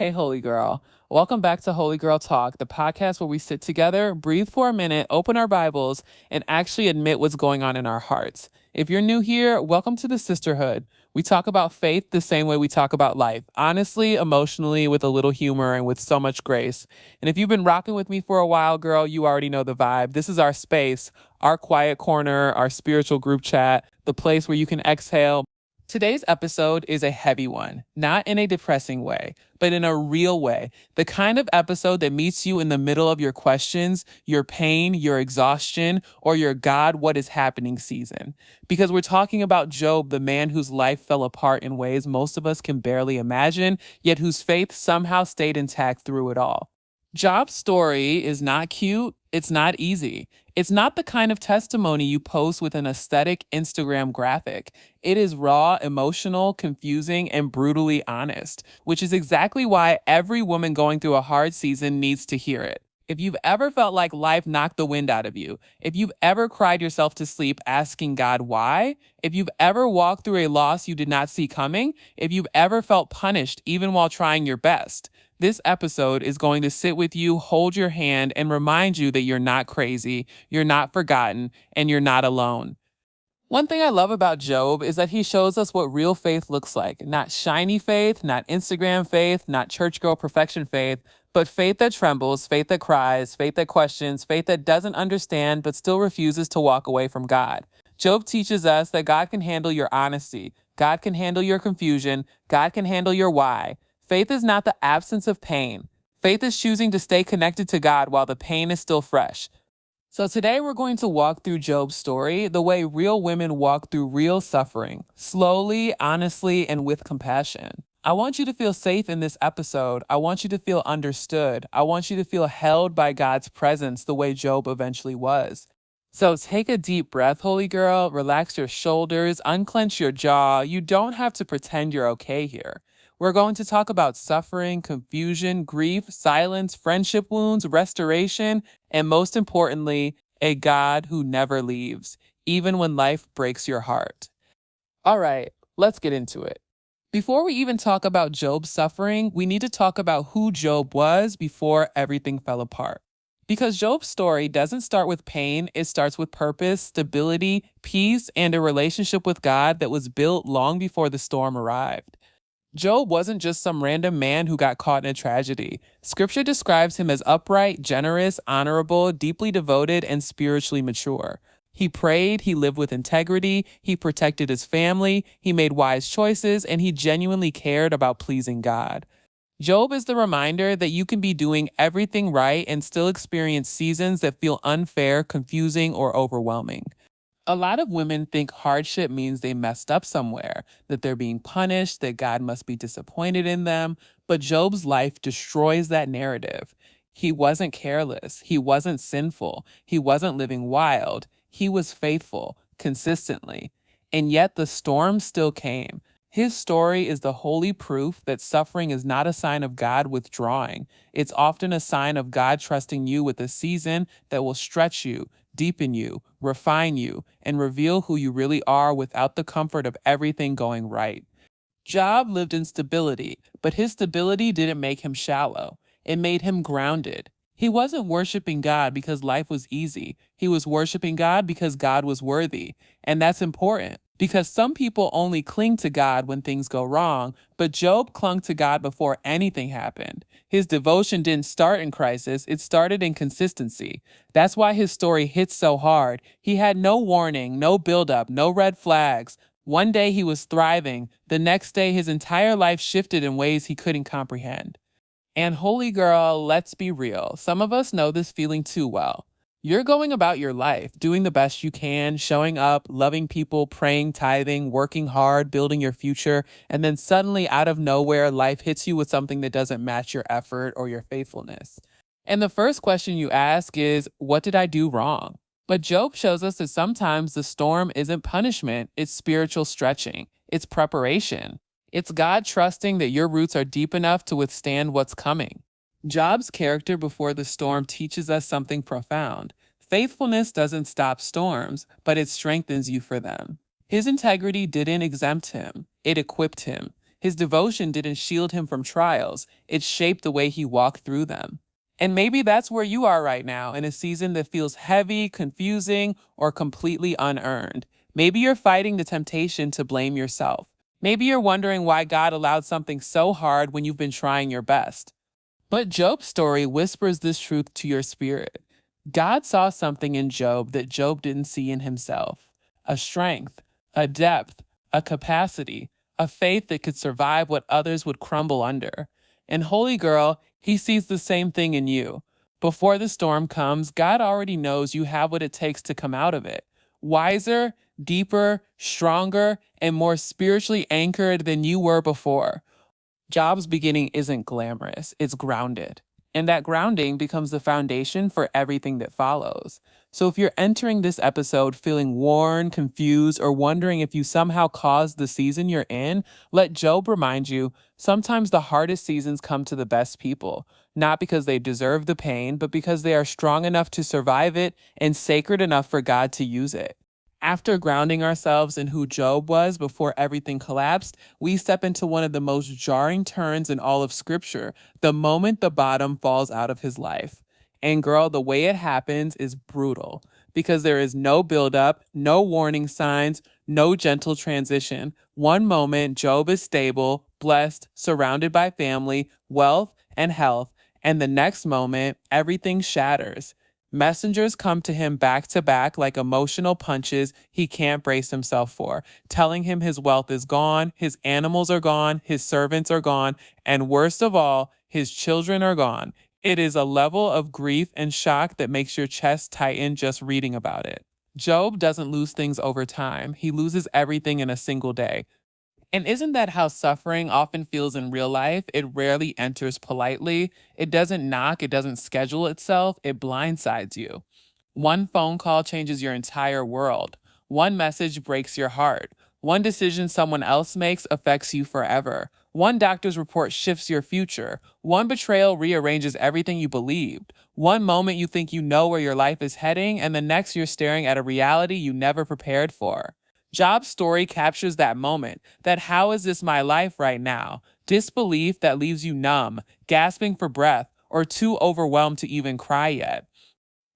Hey, Holy Girl. Welcome back to Holy Girl Talk, the podcast where we sit together, breathe for a minute, open our Bibles, and actually admit what's going on in our hearts. If you're new here, welcome to the sisterhood. We talk about faith the same way we talk about life, honestly, emotionally, with a little humor, and with so much grace. And if you've been rocking with me for a while, girl, you already know the vibe. This is our space, our quiet corner, our spiritual group chat, the place where you can exhale. Today's episode is a heavy one, not in a depressing way, but in a real way. The kind of episode that meets you in the middle of your questions, your pain, your exhaustion, or your God, what is happening season. Because we're talking about Job, the man whose life fell apart in ways most of us can barely imagine, yet whose faith somehow stayed intact through it all. Job's story is not cute. It's not easy. It's not the kind of testimony you post with an aesthetic Instagram graphic. It is raw, emotional, confusing, and brutally honest, which is exactly why every woman going through a hard season needs to hear it. If you've ever felt like life knocked the wind out of you, if you've ever cried yourself to sleep asking God why, if you've ever walked through a loss you did not see coming, if you've ever felt punished even while trying your best, this episode is going to sit with you, hold your hand, and remind you that you're not crazy, you're not forgotten, and you're not alone. One thing I love about Job is that he shows us what real faith looks like. Not shiny faith, not Instagram faith, not church girl perfection faith, but faith that trembles, faith that cries, faith that questions, faith that doesn't understand but still refuses to walk away from God. Job teaches us that God can handle your honesty, God can handle your confusion, God can handle your why. Faith is not the absence of pain. Faith is choosing to stay connected to God while the pain is still fresh. So today we're going to walk through Job's story the way real women walk through real suffering, slowly, honestly, and with compassion. I want you to feel safe in this episode. I want you to feel understood. I want you to feel held by God's presence the way Job eventually was. So take a deep breath, Holy Girl. Relax your shoulders, unclench your jaw. You don't have to pretend you're okay here. We're going to talk about suffering, confusion, grief, silence, friendship wounds, restoration, and most importantly, a God who never leaves, even when life breaks your heart. All right, let's get into it. Before we even talk about Job's suffering, we need to talk about who Job was before everything fell apart. Because Job's story doesn't start with pain, it starts with purpose, stability, peace, and a relationship with God that was built long before the storm arrived. Job wasn't just some random man who got caught in a tragedy. Scripture describes him as upright, generous, honorable, deeply devoted, and spiritually mature. He prayed, he lived with integrity, he protected his family, he made wise choices, and he genuinely cared about pleasing God. Job is the reminder that you can be doing everything right and still experience seasons that feel unfair, confusing, or overwhelming. A lot of women think hardship means they messed up somewhere, that they're being punished, that God must be disappointed in them. But Job's life destroys that narrative. He wasn't careless. He wasn't sinful. He wasn't living wild. He was faithful, consistently. And yet the storm still came. His story is the holy proof that suffering is not a sign of God withdrawing. It's often a sign of God trusting you with a season that will stretch you, deepen you, refine you, and reveal who you really are without the comfort of everything going right. Job lived in stability, but his stability didn't make him shallow. It made him grounded. He wasn't worshiping God because life was easy. He was worshiping God because God was worthy. And that's important because some people only cling to God when things go wrong, but Job clung to God before anything happened. His devotion didn't start in crisis, it started in consistency. That's why his story hits so hard. He had no warning, no buildup, no red flags. One day he was thriving. The next day his entire life shifted in ways he couldn't comprehend. And holy girl, let's be real. Some of us know this feeling too well. You're going about your life, doing the best you can, showing up, loving people, praying, tithing, working hard, building your future, and then suddenly out of nowhere, life hits you with something that doesn't match your effort or your faithfulness. And the first question you ask is, what did I do wrong? But Job shows us that sometimes the storm isn't punishment, it's spiritual stretching, it's preparation. It's God trusting that your roots are deep enough to withstand what's coming. Job's character before the storm teaches us something profound. Faithfulness doesn't stop storms, but it strengthens you for them. His integrity didn't exempt him, it equipped him. His devotion didn't shield him from trials, it shaped the way he walked through them. And maybe that's where you are right now, in a season that feels heavy, confusing, or completely unearned. Maybe you're fighting the temptation to blame yourself. Maybe you're wondering why God allowed something so hard when you've been trying your best. But Job's story whispers this truth to your spirit. God saw something in Job that Job didn't see in himself: a strength, a depth, a capacity, a faith that could survive what others would crumble under. And Holy Girl, he sees the same thing in you. Before the storm comes, God already knows you have what it takes to come out of it. Wiser, deeper, stronger, and more spiritually anchored than you were before. Job's beginning isn't glamorous, it's grounded. And that grounding becomes the foundation for everything that follows. So if you're entering this episode feeling worn, confused, or wondering if you somehow caused the season you're in, let Job remind you, sometimes the hardest seasons come to the best people, not because they deserve the pain, but because they are strong enough to survive it and sacred enough for God to use it. After grounding ourselves in who Job was before everything collapsed, we step into one of the most jarring turns in all of Scripture, the moment the bottom falls out of his life. And girl, the way it happens is brutal, because there is no buildup, no warning signs, no gentle transition. One moment, Job is stable, blessed, surrounded by family, wealth, and health, and the next moment, everything shatters. Messengers come to him back to back like emotional punches he can't brace himself for, telling him his wealth is gone, his animals are gone, his servants are gone, and worst of all, his children are gone. It is a level of grief and shock that makes your chest tighten just reading about it. Job doesn't lose things over time. He loses everything in a single day. And isn't that how suffering often feels in real life? It rarely enters politely. It doesn't knock, it doesn't schedule itself, it blindsides you. One phone call changes your entire world. One message breaks your heart. One decision someone else makes affects you forever. One doctor's report shifts your future. One betrayal rearranges everything you believed. One moment you think you know where your life is heading, and the next you're staring at a reality you never prepared for. Job's story captures that moment, that how is this my life right now? Disbelief that leaves you numb, gasping for breath, or too overwhelmed to even cry yet.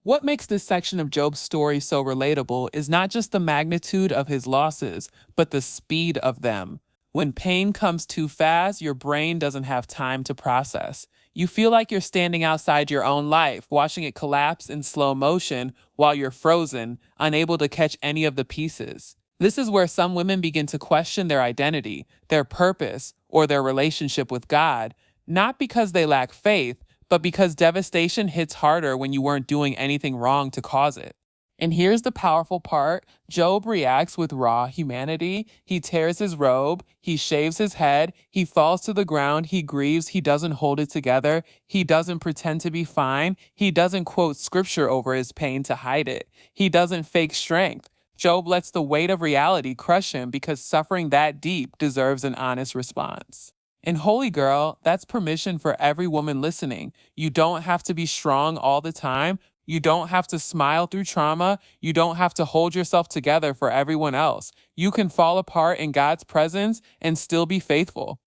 What makes this section of Job's story so relatable is not just the magnitude of his losses, but the speed of them. When pain comes too fast, your brain doesn't have time to process. You feel like you're standing outside your own life, watching it collapse in slow motion while you're frozen, unable to catch any of the pieces. This is where some women begin to question their identity, their purpose, or their relationship with God, not because they lack faith, but because devastation hits harder when you weren't doing anything wrong to cause it. And here's the powerful part. Job reacts with raw humanity. He tears his robe, he shaves his head, he falls to the ground, he grieves, he doesn't hold it together, he doesn't pretend to be fine, he doesn't quote scripture over his pain to hide it, he doesn't fake strength. Job lets the weight of reality crush him because suffering that deep deserves an honest response. And Holy Girl, that's permission for every woman listening. You don't have to be strong all the time. You don't have to smile through trauma. You don't have to hold yourself together for everyone else. You can fall apart in God's presence and still be faithful.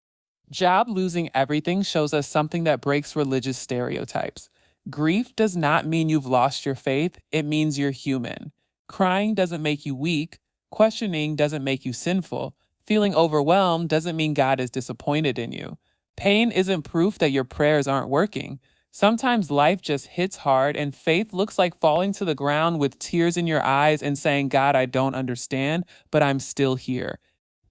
Job losing everything shows us something that breaks religious stereotypes. Grief does not mean you've lost your faith. It means you're human. Crying doesn't make you weak. Questioning doesn't make you sinful. Feeling overwhelmed doesn't mean God is disappointed in you. Pain isn't proof that your prayers aren't working. Sometimes life just hits hard and faith looks like falling to the ground with tears in your eyes and saying, God, I don't understand, but I'm still here.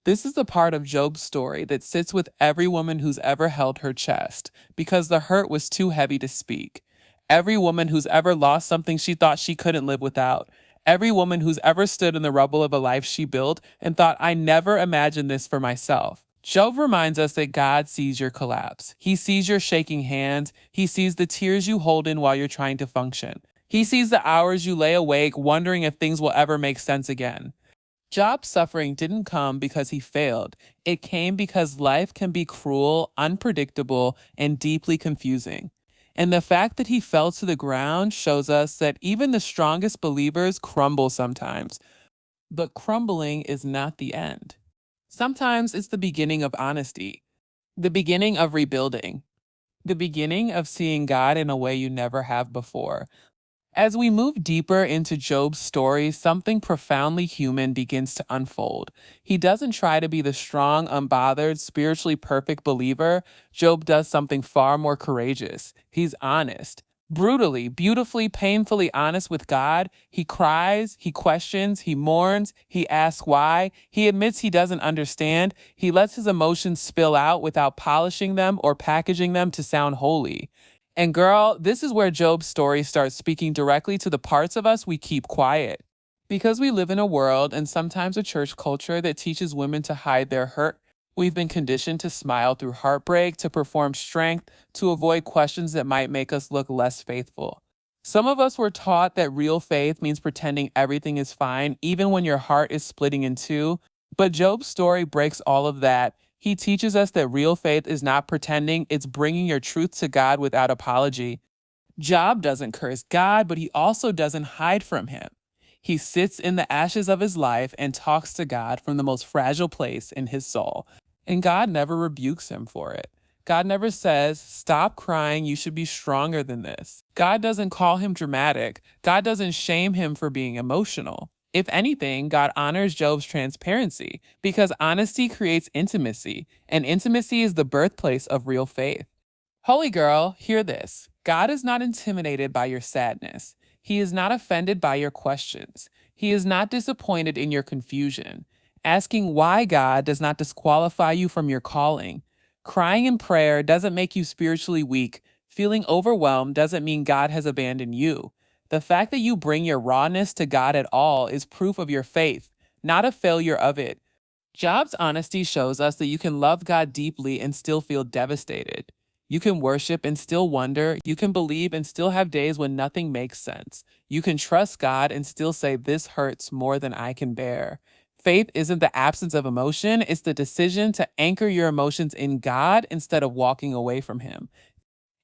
This is the part of Job's story that sits with every woman who's ever held her chest because the hurt was too heavy to speak. Every woman who's ever lost something she thought she couldn't live without. Every woman who's ever stood in the rubble of a life she built and thought, I never imagined this for myself. Job reminds us that God sees your collapse. He sees your shaking hands. He sees the tears you hold in while you're trying to function. He sees the hours you lay awake wondering if things will ever make sense again. Job's suffering didn't come because he failed. It came because life can be cruel, unpredictable, and deeply confusing. And the fact that he fell to the ground shows us that even the strongest believers crumble sometimes. But crumbling is not the end. Sometimes it's the beginning of honesty, the beginning of rebuilding, the beginning of seeing God in a way you never have before. As we move deeper into Job's story, something profoundly human begins to unfold. He doesn't try to be the strong, unbothered, spiritually perfect believer. Job does something far more courageous. He's honest. Brutally, beautifully, painfully honest with God. He cries, he questions, he mourns, he asks why. He admits he doesn't understand. He lets his emotions spill out without polishing them or packaging them to sound holy. And girl, this is where Job's story starts speaking directly to the parts of us we keep quiet. Because we live in a world and sometimes a church culture that teaches women to hide their hurt, we've been conditioned to smile through heartbreak, to perform strength, to avoid questions that might make us look less faithful. Some of us were taught that real faith means pretending everything is fine, even when your heart is splitting in two. But Job's story breaks all of that. He teaches us that real faith is not pretending, it's bringing your truth to God without apology. Job doesn't curse God, but he also doesn't hide from him. He sits in the ashes of his life and talks to God from the most fragile place in his soul. And God never rebukes him for it. God never says, "Stop crying, you should be stronger than this." God doesn't call him dramatic. God doesn't shame him for being emotional. If anything, God honors Job's transparency because honesty creates intimacy, and intimacy is the birthplace of real faith. Holy girl, hear this. God is not intimidated by your sadness. He is not offended by your questions. He is not disappointed in your confusion. Asking why God does not disqualify you from your calling. Crying in prayer doesn't make you spiritually weak. Feeling overwhelmed doesn't mean God has abandoned you. The fact that you bring your rawness to God at all is proof of your faith, not a failure of it. Job's honesty shows us that you can love God deeply and still feel devastated. You can worship and still wonder. You can believe and still have days when nothing makes sense. You can trust God and still say, "This hurts more than I can bear." Faith isn't the absence of emotion, it's the decision to anchor your emotions in God instead of walking away from Him.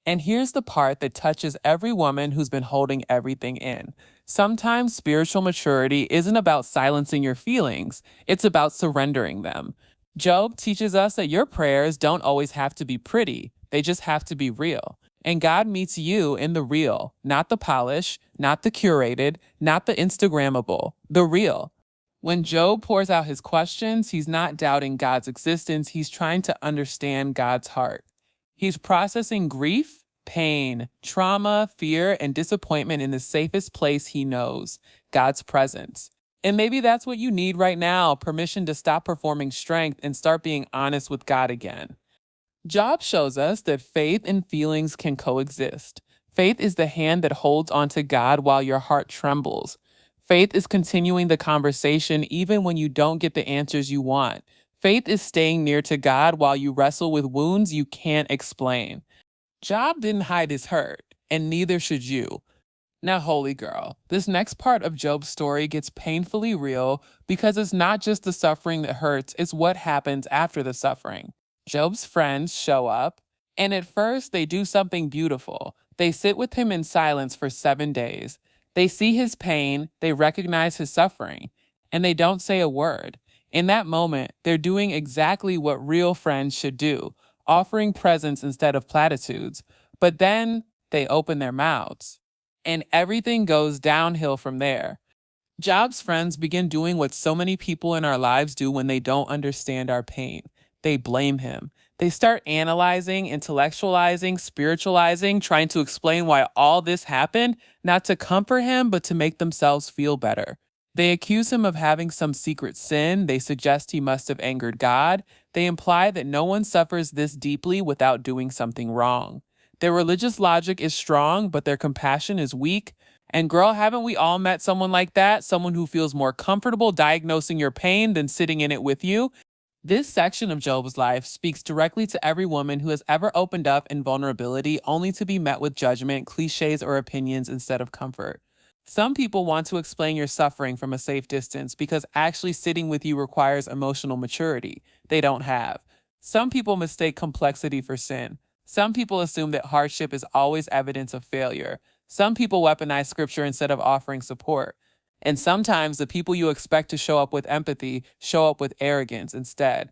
And here's the part that touches every woman who's been holding everything in. Sometimes spiritual maturity isn't about silencing your feelings, it's about surrendering them. Job teaches us that your prayers don't always have to be pretty, they just have to be real. And God meets you in the real, not the polish, not the curated, not the Instagrammable, the real. When Job pours out his questions, he's not doubting God's existence, he's trying to understand God's heart. He's processing grief, pain, trauma, fear, and disappointment in the safest place he knows, God's presence. And maybe that's what you need right now, permission to stop performing strength and start being honest with God again. Job shows us that faith and feelings can coexist. Faith is the hand that holds onto God while your heart trembles. Faith is continuing the conversation even when you don't get the answers you want. Faith is staying near to God while you wrestle with wounds you can't explain. Job didn't hide his hurt, and neither should you. Now, holy girl, this next part of Job's story gets painfully real because it's not just the suffering that hurts, it's what happens after the suffering. Job's friends show up, and at first they do something beautiful. They sit with him in silence for 7 days. They see his pain, they recognize his suffering, and they don't say a word. In that moment, they're doing exactly what real friends should do, offering presents instead of platitudes. But then they open their mouths, and everything goes downhill from there. Job's friends begin doing what so many people in our lives do when they don't understand our pain. They blame him. They start analyzing, intellectualizing, spiritualizing, trying to explain why all this happened, not to comfort him, but to make themselves feel better. They accuse him of having some secret sin. They suggest he must have angered God. They imply that no one suffers this deeply without doing something wrong. Their religious logic is strong, but their compassion is weak. And girl, haven't we all met someone like that? Someone who feels more comfortable diagnosing your pain than sitting in it with you? This section of Job's life speaks directly to every woman who has ever opened up in vulnerability only to be met with judgment, cliches, or opinions instead of comfort. Some people want to explain your suffering from a safe distance because actually sitting with you requires emotional maturity they don't have. Some people mistake complexity for sin. Some people assume that hardship is always evidence of failure. Some people weaponize scripture instead of offering support. And sometimes the people you expect to show up with empathy show up with arrogance instead.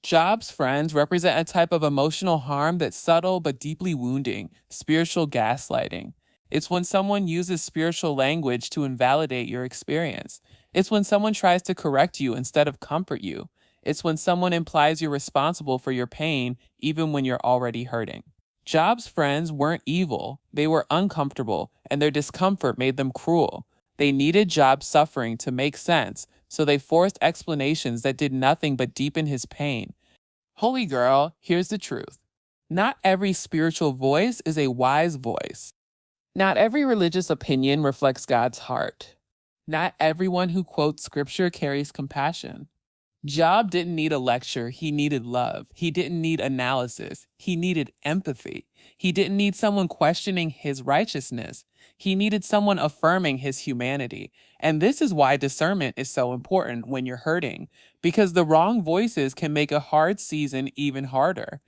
Job's friends represent a type of emotional harm that's subtle but deeply wounding, spiritual gaslighting. It's when someone uses spiritual language to invalidate your experience. It's when someone tries to correct you instead of comfort you. It's when someone implies you're responsible for your pain even when you're already hurting. Job's friends weren't evil, they were uncomfortable, and their discomfort made them cruel. They needed Job's suffering to make sense, so they forced explanations that did nothing but deepen his pain. Holy girl, here's the truth. Not every spiritual voice is a wise voice. Not every religious opinion reflects God's heart. Not everyone who quotes scripture carries compassion. Job didn't need a lecture, he needed love. He didn't need analysis, he needed empathy. He didn't need someone questioning his righteousness. He needed someone affirming his humanity. And this is why discernment is so important when you're hurting, because the wrong voices can make a hard season even harder.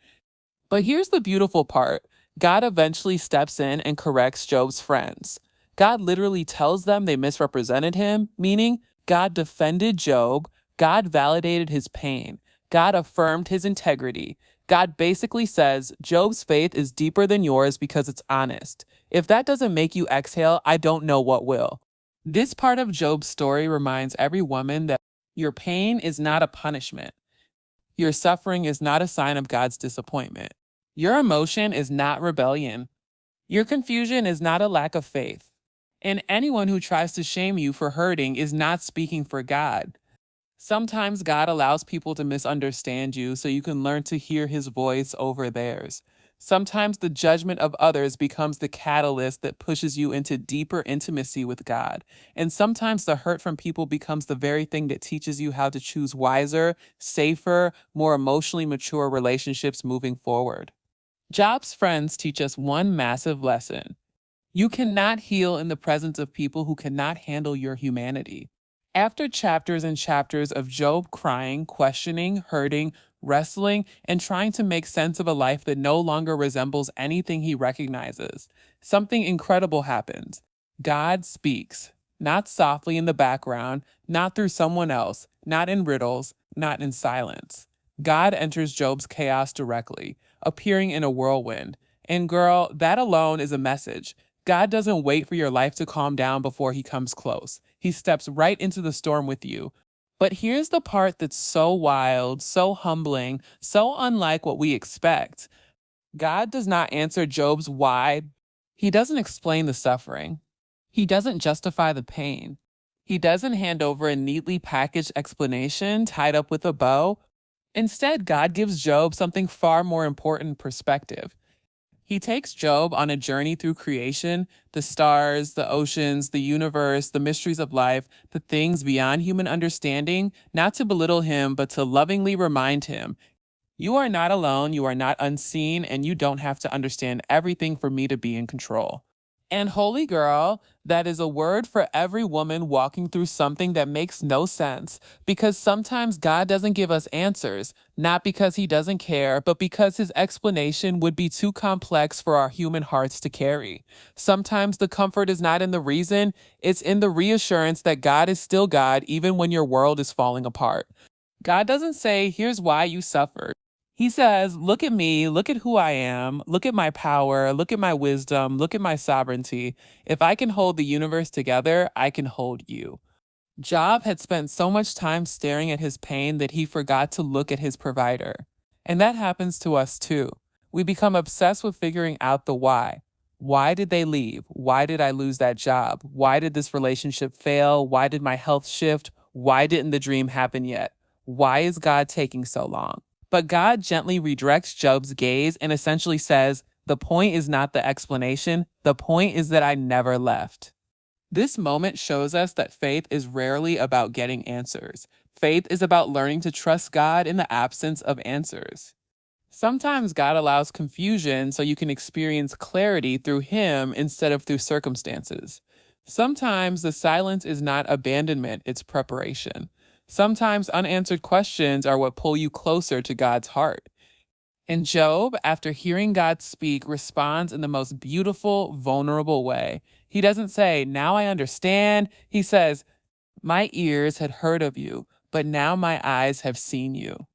But here's the beautiful part. God eventually steps in and corrects Job's friends. God literally tells them they misrepresented him, meaning God defended Job, God validated his pain, God affirmed his integrity. God basically says, Job's faith is deeper than yours because it's honest. If that doesn't make you exhale, I don't know what will. This part of Job's story reminds every woman that your pain is not a punishment. Your suffering is not a sign of God's disappointment. Your emotion is not rebellion. Your confusion is not a lack of faith. And anyone who tries to shame you for hurting is not speaking for God. Sometimes God allows people to misunderstand you so you can learn to hear his voice over theirs. Sometimes the judgment of others becomes the catalyst that pushes you into deeper intimacy with God. And sometimes the hurt from people becomes the very thing that teaches you how to choose wiser, safer, more emotionally mature relationships moving forward. Job's friends teach us one massive lesson. You cannot heal in the presence of people who cannot handle your humanity. After chapters and chapters of Job crying, questioning, hurting, wrestling, and trying to make sense of a life that no longer resembles anything he recognizes, something incredible happens. God speaks, not softly in the background, not through someone else, not in riddles, not in silence. God enters Job's chaos directly, appearing in a whirlwind. And girl, that alone is a message. God doesn't wait for your life to calm down before he comes close. He steps right into the storm with you. But here's the part that's so wild, so humbling, so unlike what we expect. God does not answer Job's why. He doesn't explain the suffering. He doesn't justify the pain. He doesn't hand over a neatly packaged explanation tied up with a bow. Instead, God gives Job something far more important: perspective. He takes Job on a journey through creation, the stars, the oceans, the universe, the mysteries of life, the things beyond human understanding, not to belittle him, but to lovingly remind him, you are not alone, you are not unseen, and you don't have to understand everything for me to be in control. And holy girl, that is a word for every woman walking through something that makes no sense, because sometimes God doesn't give us answers, not because he doesn't care, but because his explanation would be too complex for our human hearts to carry. Sometimes the comfort is not in the reason, it's in the reassurance that God is still God even when your world is falling apart. God doesn't say, here's why you suffered. He says, look at me, look at who I am, look at my power, look at my wisdom, look at my sovereignty. If I can hold the universe together, I can hold you. Job had spent so much time staring at his pain that he forgot to look at his provider. And that happens to us too. We become obsessed with figuring out the why. Why did they leave? Why did I lose that job? Why did this relationship fail? Why did my health shift? Why didn't the dream happen yet? Why is God taking so long? But God gently redirects Job's gaze and essentially says, the point is not the explanation, the point is that I never left. This moment shows us that faith is rarely about getting answers. Faith is about learning to trust God in the absence of answers. Sometimes God allows confusion so you can experience clarity through him instead of through circumstances. Sometimes the silence is not abandonment, it's preparation. Sometimes unanswered questions are what pull you closer to God's heart. And Job, after hearing God speak, responds in the most beautiful, vulnerable way. He doesn't say, now I understand. He says, my ears had heard of you, but now my eyes have seen you.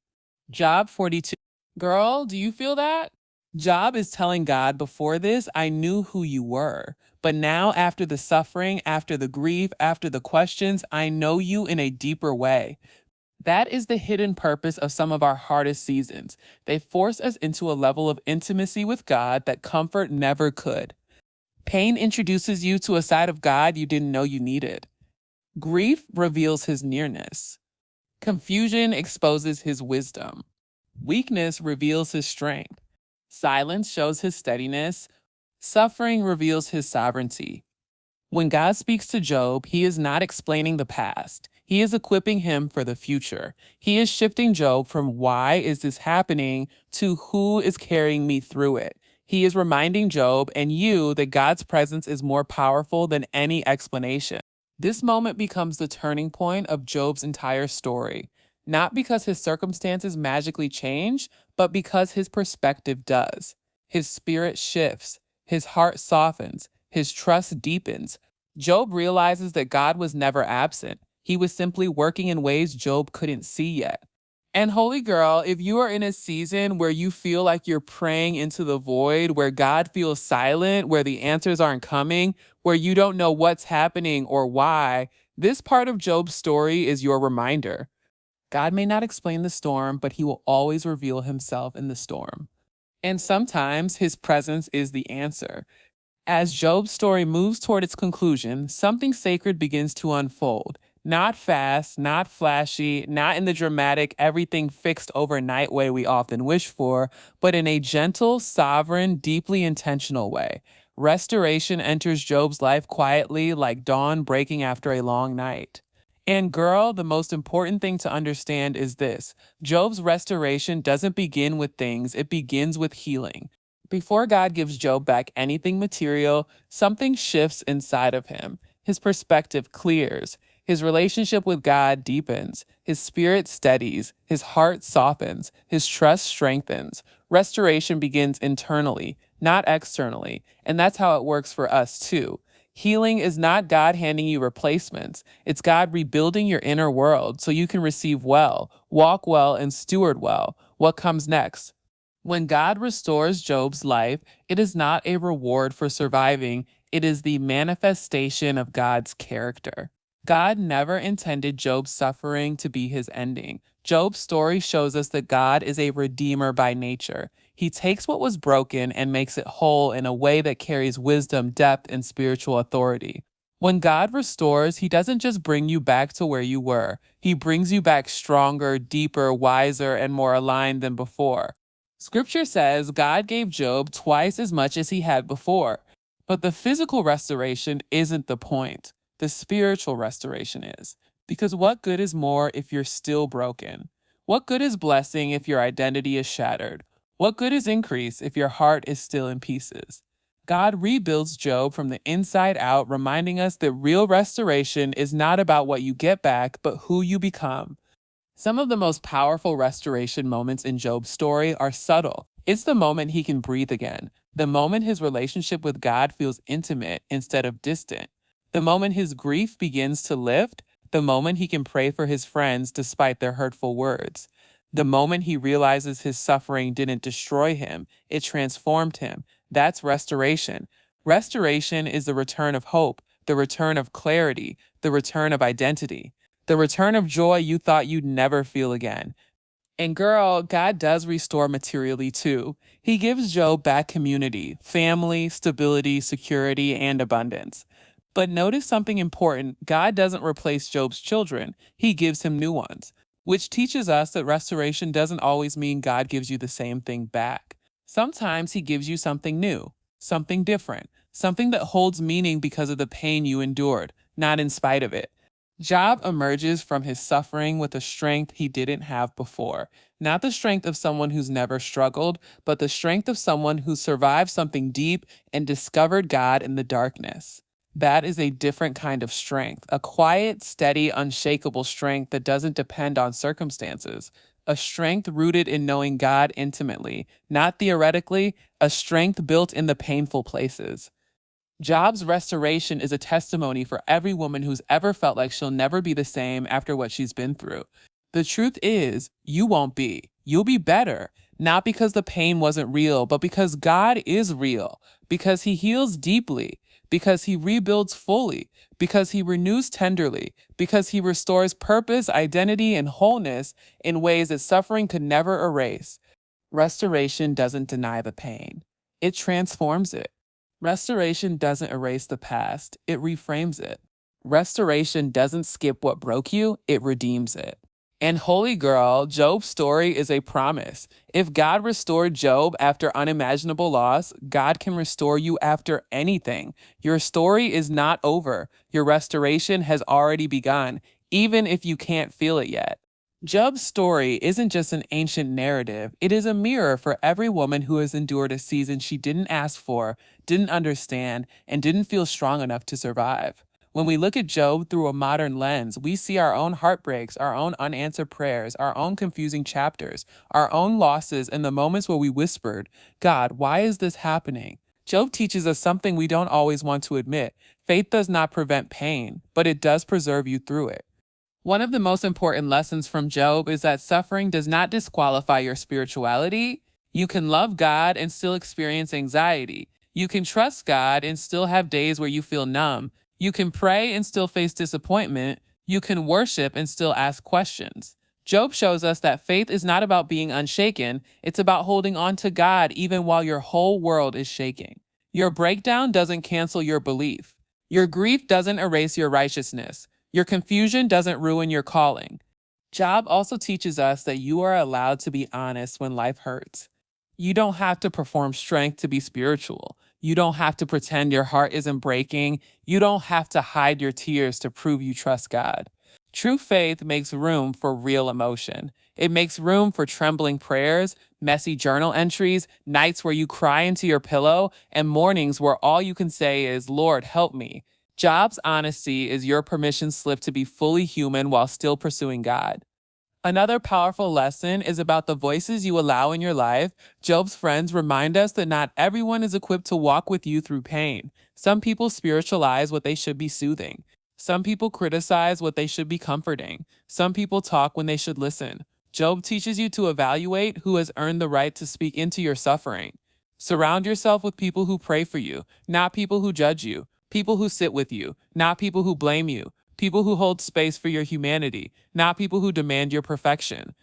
Job 42. Girl, do you feel that? Job is telling God, before this, I knew who you were. But now, after the suffering, after the grief, after the questions, I know you in a deeper way. That is the hidden purpose of some of our hardest seasons. They force us into a level of intimacy with God that comfort never could. Pain introduces you to a side of God you didn't know you needed. Grief reveals his nearness. Confusion exposes his wisdom. Weakness reveals his strength. Silence shows his steadiness. Suffering reveals his sovereignty. When God speaks to Job, he is not explaining the past. He is equipping him for the future. He is shifting Job from why is this happening to who is carrying me through it. He is reminding Job and you that God's presence is more powerful than any explanation. This moment becomes the turning point of Job's entire story, not because his circumstances magically change, but because his perspective does. His spirit shifts, his heart softens, his trust deepens. Job realizes that God was never absent. He was simply working in ways Job couldn't see yet. And holy girl, if you are in a season where you feel like you're praying into the void, where God feels silent, where the answers aren't coming, where you don't know what's happening or why, this part of Job's story is your reminder. God may not explain the storm, but he will always reveal himself in the storm. And sometimes his presence is the answer. As Job's story moves toward its conclusion, something sacred begins to unfold. Not fast, not flashy, not in the dramatic, everything fixed overnight way we often wish for, but in a gentle, sovereign, deeply intentional way. Restoration enters Job's life quietly, like dawn breaking after a long night. And girl, the most important thing to understand is this. Job's restoration doesn't begin with things, it begins with healing. Before God gives Job back anything material, something shifts inside of him. His perspective clears. His relationship with God deepens. His spirit steadies. His heart softens. His trust strengthens. Restoration begins internally, not externally. And that's how it works for us too. Healing is not God handing you replacements. It's God rebuilding your inner world so you can receive well, walk well, and steward well. What comes next? When God restores Job's life, it is not a reward for surviving, it is the manifestation of God's character. God never intended Job's suffering to be his ending. Job's story shows us that God is a redeemer by nature. He takes what was broken and makes it whole in a way that carries wisdom, depth, and spiritual authority. When God restores, he doesn't just bring you back to where you were. He brings you back stronger, deeper, wiser, and more aligned than before. Scripture says God gave Job twice as much as he had before. But the physical restoration isn't the point. The spiritual restoration is. Because what good is more if you're still broken? What good is blessing if your identity is shattered? What good is increase if your heart is still in pieces? God rebuilds Job from the inside out, reminding us that real restoration is not about what you get back, but who you become. Some of the most powerful restoration moments in Job's story are subtle. It's the moment he can breathe again, the moment his relationship with God feels intimate instead of distant, the moment his grief begins to lift, the moment he can pray for his friends despite their hurtful words, the moment he realizes his suffering didn't destroy him, it transformed him. That's restoration. Restoration is the return of hope, the return of clarity, the return of identity. The return of joy you thought you'd never feel again. And girl, God does restore materially too. He gives Job back community, family, stability, security, and abundance. But notice something important. God doesn't replace Job's children. He gives him new ones, which teaches us that restoration doesn't always mean God gives you the same thing back. Sometimes he gives you something new, something different, something that holds meaning because of the pain you endured, not in spite of it. Job emerges from his suffering with a strength he didn't have before. Not the strength of someone who's never struggled, but the strength of someone who survived something deep and discovered God in the darkness. That is a different kind of strength, a quiet, steady, unshakable strength that doesn't depend on circumstances. A strength rooted in knowing God intimately, not theoretically, a strength built in the painful places. Job's restoration is a testimony for every woman who's ever felt like she'll never be the same after what she's been through. The truth is, you won't be. You'll be better, not because the pain wasn't real, but because God is real, because He heals deeply, because He rebuilds fully, because He renews tenderly, because He restores purpose, identity, and wholeness in ways that suffering could never erase. Restoration doesn't deny the pain, it transforms it. Restoration doesn't erase the past, it reframes it. Restoration doesn't skip what broke you, it redeems it. And holy girl, Job's story is a promise. If God restored Job after unimaginable loss, God can restore you after anything. Your story is not over. Your restoration has already begun, even if you can't feel it yet. Job's story isn't just an ancient narrative, it is a mirror for every woman who has endured a season she didn't ask for, didn't understand, and didn't feel strong enough to survive. When we look at Job through a modern lens, we see our own heartbreaks, our own unanswered prayers, our own confusing chapters, our own losses, and the moments where we whispered, God, why is this happening? Job teaches us something we don't always want to admit. Faith does not prevent pain, but it does preserve you through it. One of the most important lessons from Job is that suffering does not disqualify your spirituality. You can love God and still experience anxiety. You can trust God and still have days where you feel numb. You can pray and still face disappointment. You can worship and still ask questions. Job shows us that faith is not about being unshaken. It's about holding on to God even while your whole world is shaking. Your breakdown doesn't cancel your belief. Your grief doesn't erase your righteousness. Your confusion doesn't ruin your calling. Job also teaches us that you are allowed to be honest when life hurts. You don't have to perform strength to be spiritual. You don't have to pretend your heart isn't breaking. You don't have to hide your tears to prove you trust God. True faith makes room for real emotion. It makes room for trembling prayers, messy journal entries, nights where you cry into your pillow, and mornings where all you can say is, Lord, help me. Job's honesty is your permission slip to be fully human while still pursuing God. Another powerful lesson is about the voices you allow in your life. Job's friends remind us that not everyone is equipped to walk with you through pain. Some people spiritualize what they should be soothing. Some people criticize what they should be comforting. Some people talk when they should listen. Job teaches you to evaluate who has earned the right to speak into your suffering. Surround yourself with people who pray for you, not people who judge you. People who sit with you, not people who blame you. People who hold space for your humanity, not people who demand your perfection.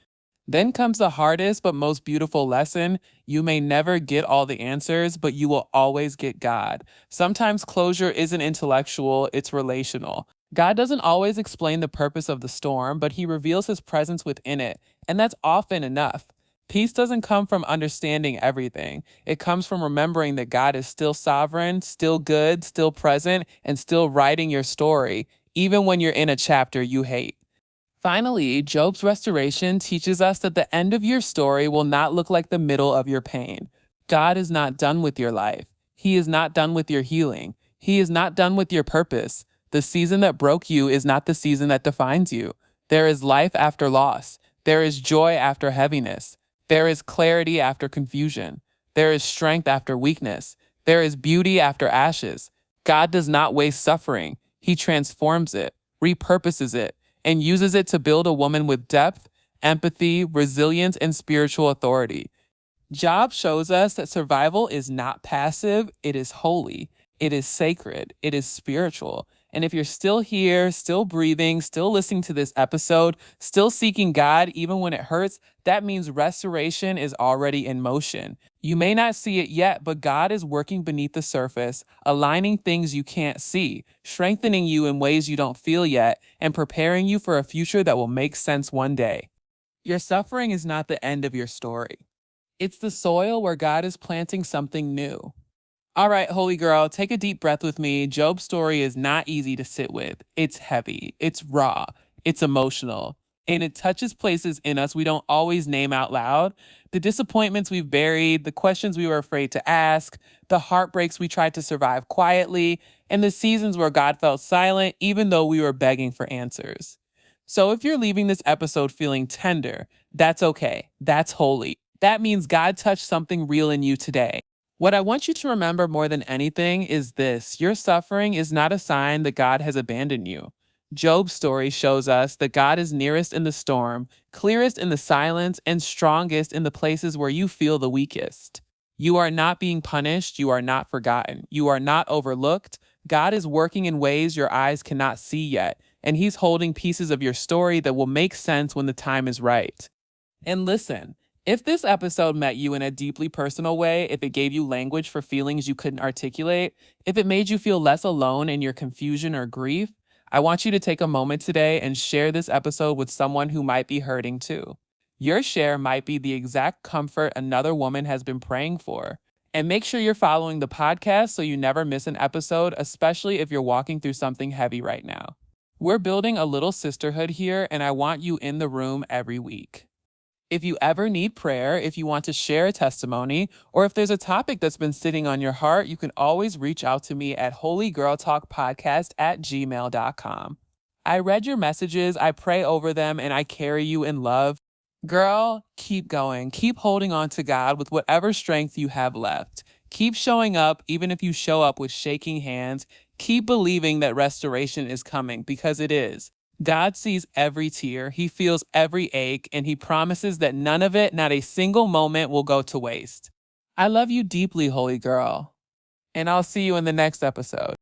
Then comes the hardest but most beautiful lesson. You may never get all the answers, but you will always get God. Sometimes closure isn't intellectual, it's relational. God doesn't always explain the purpose of the storm, but He reveals His presence within it, and that's often enough. Peace doesn't come from understanding everything. It comes from remembering that God is still sovereign, still good, still present, and still writing your story, even when you're in a chapter you hate. Finally, Job's restoration teaches us that the end of your story will not look like the middle of your pain. God is not done with your life. He is not done with your healing. He is not done with your purpose. The season that broke you is not the season that defines you. There is life after loss. There is joy after heaviness. There is clarity after confusion. There is strength after weakness. There is beauty after ashes. God does not waste suffering. He transforms it, repurposes it, and uses it to build a woman with depth, empathy, resilience, and spiritual authority. Job shows us that survival is not passive, it is holy, it is sacred, it is spiritual. And if you're still here, still breathing, still listening to this episode, still seeking God even when it hurts, that means restoration is already in motion. You may not see it yet, but God is working beneath the surface, aligning things you can't see, strengthening you in ways you don't feel yet, and preparing you for a future that will make sense one day. Your suffering is not the end of your story. It's the soil where God is planting something new. All right, holy girl, take a deep breath with me. Job's story is not easy to sit with. It's heavy, it's raw, it's emotional, and it touches places in us we don't always name out loud. The disappointments we've buried, the questions we were afraid to ask, the heartbreaks we tried to survive quietly, and the seasons where God felt silent even though we were begging for answers. So if you're leaving this episode feeling tender, that's okay. That's holy. That means God touched something real in you today. What I want you to remember more than anything is this: your suffering is not a sign that God has abandoned you. Job's story shows us that God is nearest in the storm, clearest in the silence, and strongest in the places where you feel the weakest. You are not being punished. You are not forgotten. You are not overlooked. God is working in ways your eyes cannot see yet, and He's holding pieces of your story that will make sense when the time is right. And listen, if this episode met you in a deeply personal way, if it gave you language for feelings you couldn't articulate, if it made you feel less alone in your confusion or grief, I want you to take a moment today and share this episode with someone who might be hurting too. Your share might be the exact comfort another woman has been praying for. And make sure you're following the podcast so you never miss an episode, especially if you're walking through something heavy right now. We're building a little sisterhood here, and I want you in the room every week. If you ever need prayer, if you want to share a testimony, or if there's a topic that's been sitting on your heart, you can always reach out to me at holygirltalkpodcast@gmail.com. I read your messages, I pray over them, and I carry you in love. Girl, keep going. Keep holding on to God with whatever strength you have left. Keep showing up, even if you show up with shaking hands. Keep believing that restoration is coming, because it is. God sees every tear, He feels every ache, and He promises that none of it, not a single moment, will go to waste. I love you deeply, holy girl, and I'll see you in the next episode.